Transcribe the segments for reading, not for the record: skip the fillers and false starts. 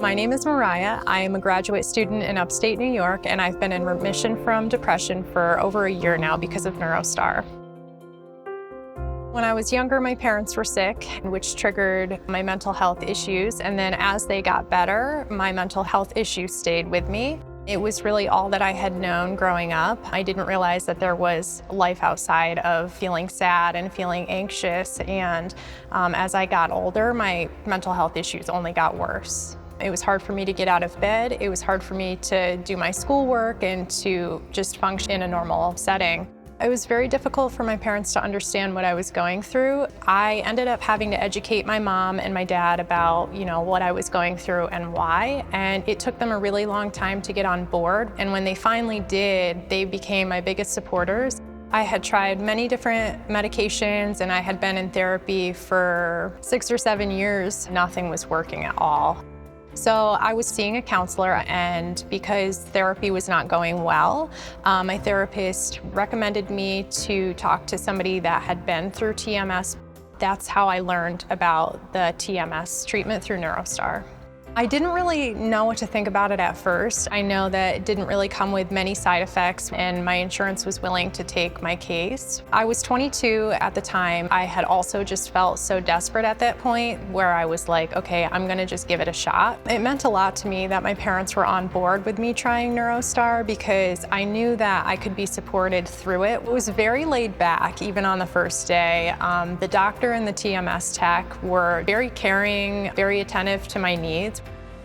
My name is Mariah. I am a graduate student in upstate New York, and I've been in remission from depression for over a year now because of NeuroStar. When I was younger, my parents were sick, which triggered my mental health issues. And then as they got better, my mental health issues stayed with me. It was really all that I had known growing up. I didn't realize that there was life outside of feeling sad and feeling anxious. And as I got older, my mental health issues only got worse. It was hard for me to get out of bed. It was hard for me to do my schoolwork and to just function in a normal setting. It was very difficult for my parents to understand what I was going through. I ended up having to educate my mom and my dad about, what I was going through and why. And it took them a really long time to get on board. And when they finally did, they became my biggest supporters. I had tried many different medications and I had been in therapy for 6 or 7 years. Nothing was working at all. So I was seeing a counselor, and because therapy was not going well, my therapist recommended me to talk to somebody that had been through TMS. That's how I learned about the TMS treatment through NeuroStar. I didn't really know what to think about it at first. I know that it didn't really come with many side effects, and my insurance was willing to take my case. I was 22 at the time. I had also just felt so desperate at that point where I was like, okay, I'm gonna just give it a shot. It meant a lot to me that my parents were on board with me trying NeuroStar because I knew that I could be supported through it. It was very laid back, even on the first day. The doctor and the TMS tech were very caring, very attentive to my needs.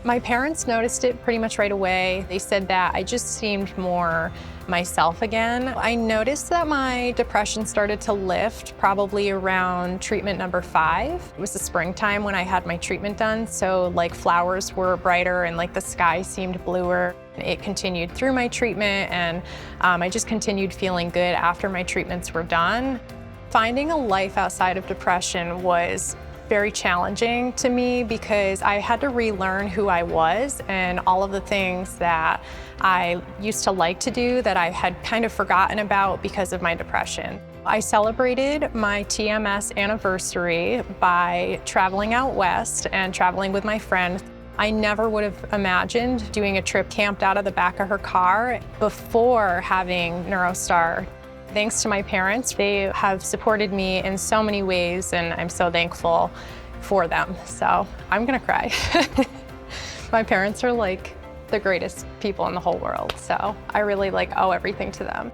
My parents noticed it pretty much right away. They said that I just seemed more myself again. I noticed that my depression started to lift probably around treatment number 5. It was the springtime when I had my treatment done, so flowers were brighter and the sky seemed bluer. It continued through my treatment, and I just continued feeling good after my treatments were done. Finding a life outside of depression was very challenging to me because I had to relearn who I was and all of the things that I used to like to do that I had kind of forgotten about because of my depression. I celebrated my TMS anniversary by traveling out west and traveling with my friend. I never would have imagined doing a trip camped out of the back of her car before having NeuroStar. Thanks to my parents, they have supported me in so many ways, and I'm so thankful for them. So I'm gonna cry. My parents are the greatest people in the whole world, so I really owe everything to them.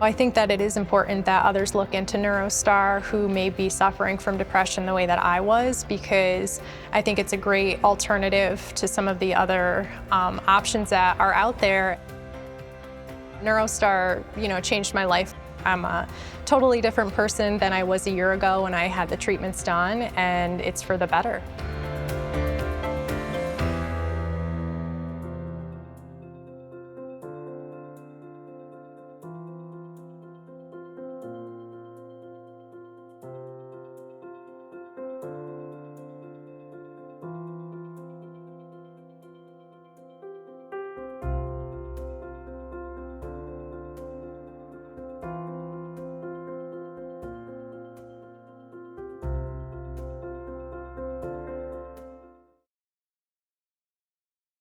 I think that it is important that others look into NeuroStar who may be suffering from depression the way that I was, because I think it's a great alternative to some of the other options that are out there. NeuroStar, changed my life. I'm a totally different person than I was a year ago when I had the treatments done, and it's for the better.